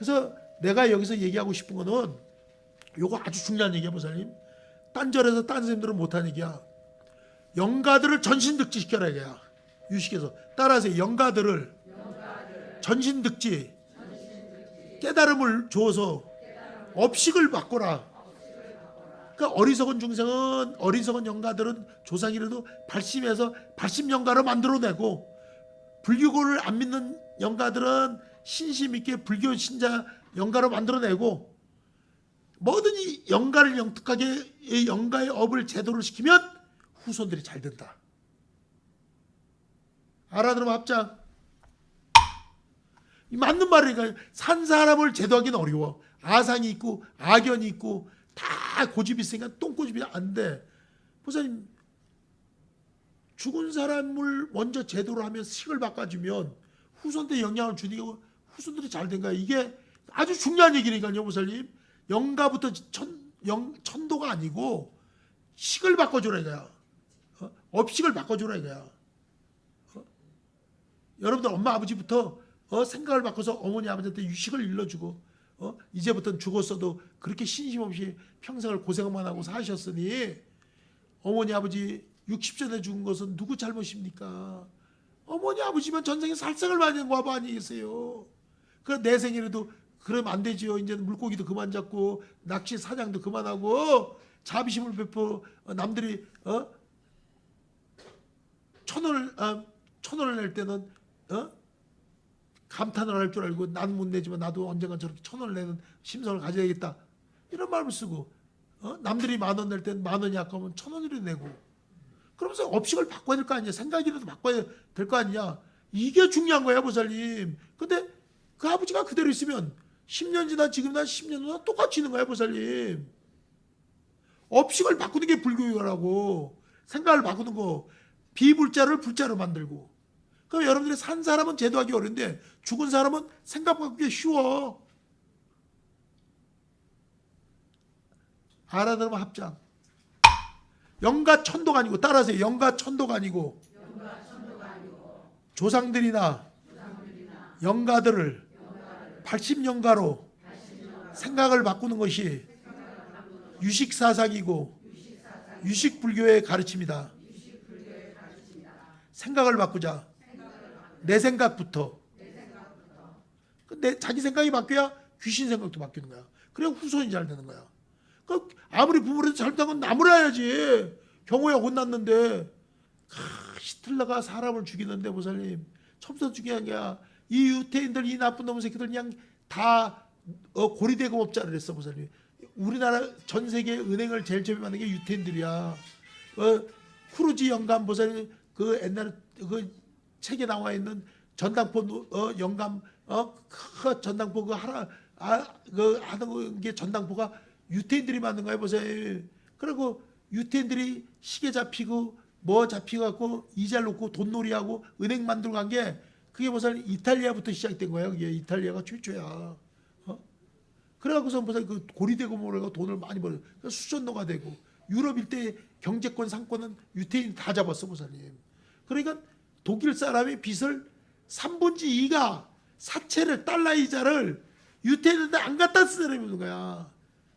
그래서 내가 여기서 얘기하고 싶은 거는 요거 아주 중요한 얘기야, 보살님. 딴절에서 딴 선생님들은 못하는 얘기야. 영가들을 전신득지시켜라 이거야. 유식에서 따라하세요. 영가들을 전신득지, 깨달음을 주어서 업식을 바꿔라. 그러니까 어리석은 중생은, 어리석은 영가들은 조상이라도 발심해서 발심영가로 만들어내고, 불교를 안 믿는 영가들은 신심 있게 불교 신자 영가로 만들어내고, 뭐든지 영가를 영특하게 이 영가의 업을 제도를 시키면 후손들이 잘 된다. 알아들으면 합장. 이 맞는 말이니까. 산 사람을 제도하기는 어려워. 아상이 있고 악연이 있고 다 고집이 있으니까 똥고집이 안 돼. 보사님, 죽은 사람을 먼저 제도로 하면 식을 바꿔주면 후손들에 영향을 주니까 후손들이 잘 된 거야. 이게 아주 중요한 얘기니까요, 보살님. 영가부터 천도가 아니고 식을 바꿔주라 이거야. 업식을 바꿔주라 이거야. 여러분들 엄마 아버지부터 생각을 바꿔서 어머니 아버지한테 유식을 일러주고, 이제부터는 죽었어도 그렇게 신심 없이 평생을 고생만 하고 사셨으니 어머니 아버지 60전에 죽은 것은 누구 잘못입니까? 어머니 아버지만 전생에 살생을 많이 한 거 아니겠어요? 그래 내 생일에도 그러면 안 되지요. 이제는 물고기도 그만 잡고 낚시 사냥도 그만하고 자비심을 베풀어. 남들이 천 원을 낼 때는 감탄을 할 줄 알고, 난 못 내지만 나도 언젠가 저렇게 1,000원을 내는 심성을 가져야겠다, 이런 마음을 쓰고, 남들이 10,000원 낼 때는 10,000원이 아까우면 1,000원이라도 내고, 그러면서 업식을 바꿔야 될 거 아니냐, 생각이라도 바꿔야 될 거 아니냐. 이게 중요한 거야, 보살님. 근데 그 아버지가 그대로 있으면 10년 지나 지금이나 10년 후나 똑같이 있는 거야, 보살님. 업식을 바꾸는 게 불교라고. 생각을 바꾸는 거. 비불자를 불자로 만들고. 그럼 여러분들이 산 사람은 제도하기 어려운데 죽은 사람은 생각 바꾸기 쉬워. 알아들으면 합장. 영가 천도가 아니고, 따라하세요. 영가 천도가 아니고 조상들이나 영가들을 발심영가로 생각을 바꾸는 것이 유식사상이고 유식불교의 가르침이다. 생각을 바꾸자. 내 생각부터. 자기 생각이 바뀌어야 귀신 생각도 바뀌는 거야. 그래야 후손이 잘 되는 거야. 아무리 부모라도 잘못한 건 나무라야지. 경호야 혼났는데 히틀러가 사람을 죽이는데, 보살님, 처음부터 중요한 게야. 이 유태인들, 이 나쁜 놈의 새끼들 그냥 다 고리대금업자를 했어, 보살님. 우리나라 전 세계 은행을 제일 처음에 만든 게 유태인들이야. 크루지 영감, 보살님, 그 옛날에 그 책에 나와 있는 전당포 영감, 그 전당포 그 하는 게 전당포가 유태인들이 만든 거예요, 보세요. 그리고 유태인들이 시계 잡히고 뭐 잡히고 갖고 이자를 놓고 돈놀이하고 은행 만들고 간 게, 그게 보세요, 이탈리아부터 시작된 거예요. 그게 이탈리아가 최초야. 그래갖고서 보세요, 그 고리대금으로 돈을 많이 벌어. 수전노가 되고, 유럽 일대 경제권 상권은 유태인이 다 잡았어, 보살님. 그러니까 독일 사람이 빚을 3분의 2가 사채를, 달러 이자를 유태인한테 안 갖다 쓰는 거야.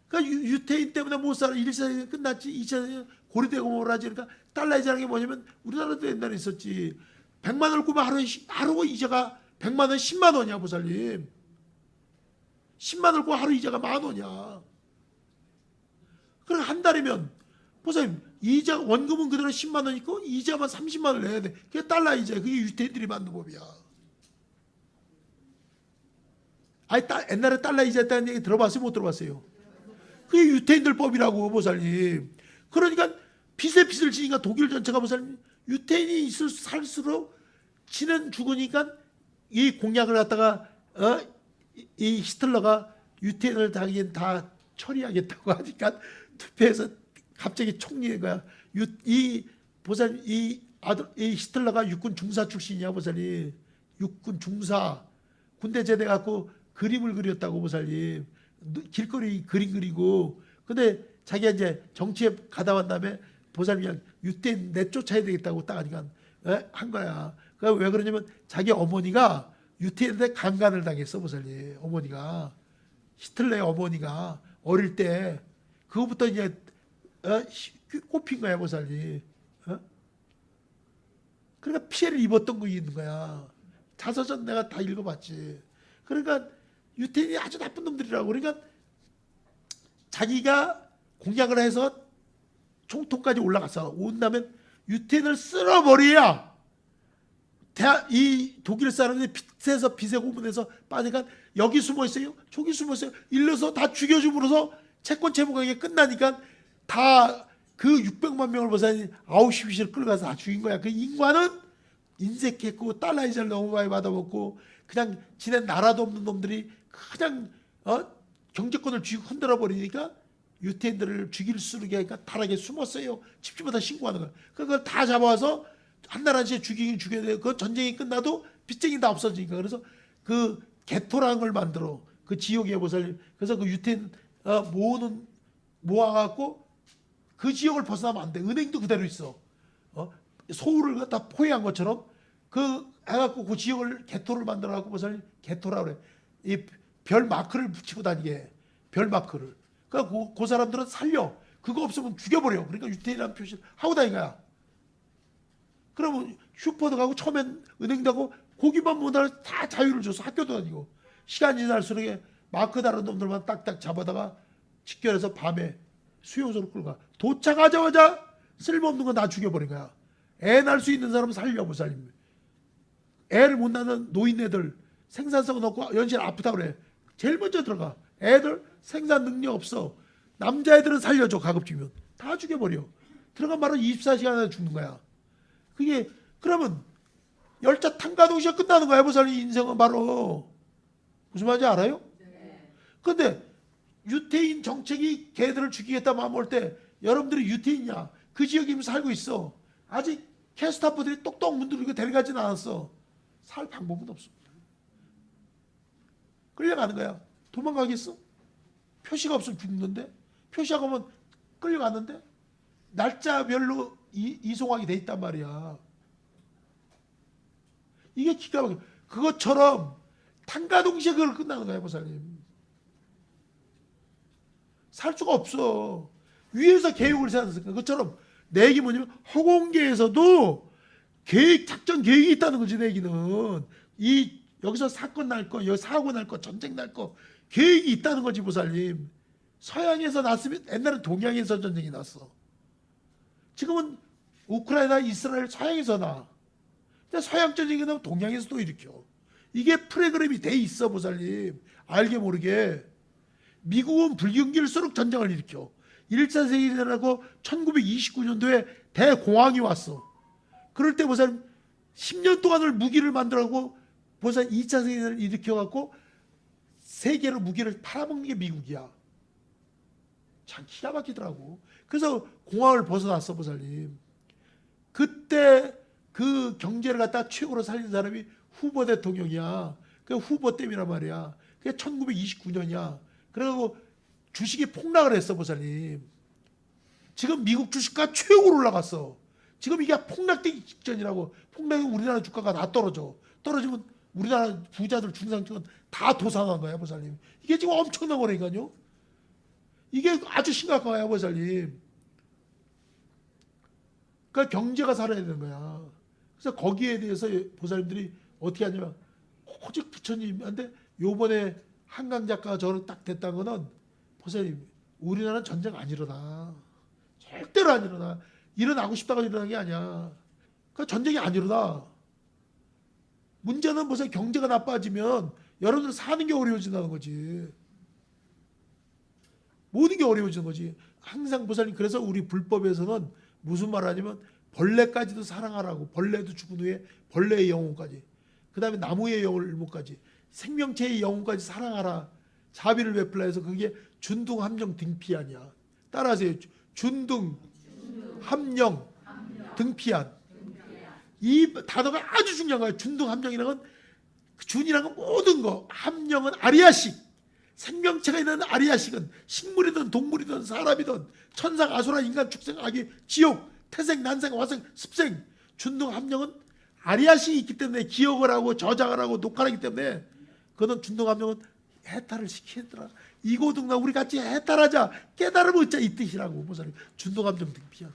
그러니까 유태인 때문에 못 살아. 1차전이 끝났지. 2차전이 고리대금으로 하지. 그러니까 달러 이자라는 게 뭐냐면, 우리나라도 옛날에 있었지. 100만 원을 꾸면 하루 이자가 100만 원 10만 원이야, 보살님. 10만 원을 꾸면 하루 이자가 10,000원이야. 그럼 한 달이면, 보살님, 이자 원금은 그대로 10만 원 있고 이자만 30만 원을 내야 돼. 그게 달러 이자. 그게 유태인들이 만든 법이야. 아니, 옛날에 달러 이자 했다는 얘기 들어봤어요? 못 들어봤어요? 그게 유태인들 법이라고, 보살님. 그러니까 빚에 빚을 지니까 독일 전체가, 보살님, 유태인이 살수록 지는 죽으니까 이 공약을 갖다가 이 히틀러가 유태인을 다 처리하겠다고 하니까 투표해서 갑자기 총리인 거야. 이 보살님, 이 히틀러가 육군 중사 출신이야, 보살님. 육군 중사. 군대 제대 갖고 그림을 그렸다고, 보살님. 길거리 그림 그리고. 근데 자기가 이제 정치에 가다 온 다음에 보살님 그냥 유태인 내쫓아야 되겠다고 딱 하니까 한 거야. 그러니까 왜 그러냐면 자기 어머니가 유태인한테 강간을 당했어 보살님. 어머니가 히틀러의 어머니가 어릴 때 그거부터 이제 꼽힌 거야 보살님. 그러니까 피해를 입었던 거 있는 거야. 자서전 내가 다 읽어봤지. 그러니까 유태인이 아주 나쁜 놈들이라고. 그러니까 자기가 공약을 해서 총통까지 올라가서 온다면 유태인을 쓸어버려야 이 독일 사람들이 빚에 고문해서 빠니까 여기 숨어 있어요, 저기 숨어 있어요. 일러서 다 죽여줌으로써 채권 채무강이 끝나니까 다 그 600만 명을 보살님 아우슈비츠를 끌어가서 다 죽인 거야. 그 인과는 인색했고 달러 이자를 너무 많이 받아먹고 그냥 지네 나라도 없는 놈들이 그냥 경제권을 쥐고 흔들어 버리니까 유태인들을 죽일 수르게 하니까 다락에 숨었어요. 집집마다 신고하는 거야. 그걸 다 잡아와서 한 날 한시에 죽이긴 죽여야 돼. 그 전쟁이 끝나도 빚쟁이 다 없어지니까. 그래서 그 개토라는 걸 만들어. 그 지역의 보살님. 그래서 그 유태인 모아갖고 그 지역을 벗어나면 안 돼. 은행도 그대로 있어. 소울을 갖다 포획한 것처럼 그 해갖고 그 지역을 개토를 만들어갖고 보살님 개토라 그래. 이 별 마크를 붙이고 다니게. 별 마크를. 그러니까 그 사람들은 살려. 그거 없으면 죽여버려. 그러니까 유태인이라는 표시를 하고 다닌 거야. 그러면 슈퍼도 가고 처음엔 은행도 하고 고기만 못하면 다 자유를 줘서 학교도 다니고 시간이 지날수록 마크 다른 놈들만 딱딱 잡아다가 직결해서 밤에 수용소로 끌고 가. 도착하자마자 쓸모없는 거 다 죽여버린 거야. 애 낳을 수 있는 사람은 살려 보살님. 애를 못 낳는 노인네들 생산성은 없고 연신 아프다 그래. 제일 먼저 들어가. 애들 생산 능력 없어. 남자애들은 살려줘. 가급적이면 다 죽여버려. 들어간 바로 24시간 안에 죽는 거야. 그게 그러면 열차 탄과 동시에 끝나는 거야. 보살님 인생은 바로. 무슨 말인지 알아요? 근데 유태인 정책이 걔들을 죽이겠다 마음 올 때 여러분들이 유태인이야. 그 지역에 살고 있어. 아직 캐스타포들이 똑똑 문드리고 데려가진 않았어. 살 방법은 없어. 끌려가는 거야. 도망가겠어? 표시가 없으면 죽는데 표시가 오면 끌려갔는데 날짜별로 이송하게 돼 있단 말이야. 이게 기가 막혀. 그것처럼 탄과 동시에 그걸 끝나는 거야 보살님. 살 수가 없어. 위에서 계획을 세웠으니까. 그것처럼 내 얘기 뭐냐면 허공계에서도 계획, 작전 계획이 있다는 거지. 내 얘기는 여기서 사건 날 거, 여기 사고 날 거, 전쟁 날 거 계획이 있다는 거지 보살님. 서양에서 났으면 옛날엔 동양에서 전쟁이 났어. 지금은 우크라이나, 이스라엘, 서양에서 나. 근데 서양 전쟁이 나면 동양에서 또 일으켜. 이게 프로그램이 돼 있어 보살님. 알게 모르게. 미국은 불경기일수록 전쟁을 일으켜. 1차 세계대전하고 1929년도에 대공황이 왔어. 그럴 때 보살님 10년 동안을 무기를 만들어갖고 보살님 2차 세계대전을 일으켜갖고 세계로 무기를 팔아먹는 게 미국이야. 참 기가 막히더라고. 그래서 공황을 벗어났어 보살님. 그때 그 경제를 갖다 최고로 살린 사람이 후보 대통령이야. 그 후보 때문이란 말이야. 그게 1929년이야. 그래갖고 주식이 폭락을 했어 보살님. 지금 미국 주식가 최고로 올라갔어. 지금 이게 폭락되기 직전이라고. 폭락이면 우리나라 주가가 다 떨어져. 떨어지면 우리나라 부자들 중상층은 다 도산한 거야 보살님. 이게 지금 엄청난 거라니까요. 이게 아주 심각한 거야 보살님. 그러니까 경제가 살아야 되는 거야. 그래서 거기에 대해서 보살님들이 어떻게 하냐면 오직 부처님한테 요번에 한강 작가가 저를 딱 됐다는 거는 보살님 우리나라는 전쟁 안 일어나. 절대로 안 일어나. 일어나고 싶다가 일어나는 게 아니야. 그러니까 전쟁이 안 일어나. 문제는 보세요. 경제가 나빠지면 여러분들 사는 게 어려워진다는 거지. 모든 게 어려워지는 거지. 항상 보살님 그래서 우리 불법에서는 무슨 말 하냐면 벌레까지도 사랑하라고. 벌레도 죽은 후에 벌레의 영혼까지. 그 다음에 나무의 영혼까지. 생명체의 영혼까지 사랑하라. 자비를 베풀라 해서 그게 준둥 함령 등피안이야. 따라하세요. 준둥 함령 등피안. 이 단어가 아주 중요한 거예요. 준둥 함령이라는 건 준이라는 건 모든 거. 함령은 아리아식. 생명체가 있는 아리아식은 식물이든 동물이든 사람이든 천상 아수라 인간 축생 아기 지옥 태생 난생 화생 습생 준둥 함령은 아리아식이 있기 때문에 기억을 하고 저장을 하고 녹화를 하기 때문에 그는 준동감정은 해탈을 시키더라. 이고등나 우리 같이 해탈하자, 깨달음을 얻자, 이 뜻이라고. 보살이 준동감정 등피야.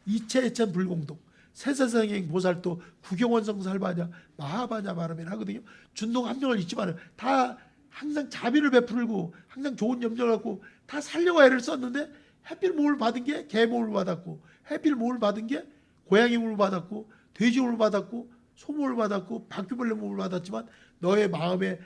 이체해천 불공동, 세세상행 보살도 구경원성살바냐 마하바냐 말하면 하거든요. 준동감정을 잊지 말아요. 다 항상 자비를 베풀고 항상 좋은 염려를 갖고 다 살려고 애를 썼는데 해필 몸을 받은 게 개 몸을 받았고, 해필 몸을 받은 게 고양이 몸을 받았고, 돼지 몸을 받았고, 소 몸을 받았고, 바퀴벌레 몸을 받았지만 너의 마음은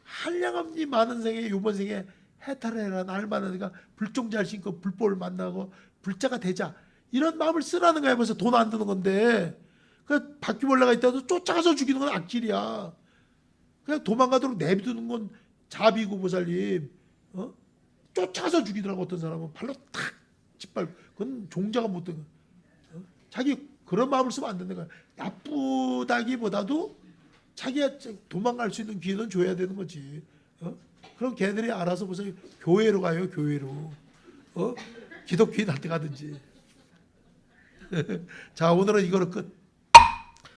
한량없니 많은 생에 요번 생에 해탈을 해라. 날 만나니까 불종잘 신고 불법을 만나고 불자가 되자, 이런 마음을 쓰라는 거야. 벌써 돈 안 드는 건데. 그 바퀴벌레가 있다도 쫓아가서 죽이는 건 악질이야. 그냥 도망가도록 내비두는 건 자비고 보살님. 쫓아가서 죽이더라고. 어떤 사람은 발로 탁 짓밟고. 그건 종자가 못 된 거야. 자기 그런 마음을 쓰면 안 되는 거야. 나쁘다기보다도 자기가 도망갈 수 있는 기회는 줘야 되는 거지. 그럼 걔들이 알아서 무슨 교회로 가요. 교회로. 기독교인한테 가든지. 자, 오늘은 이거로 끝.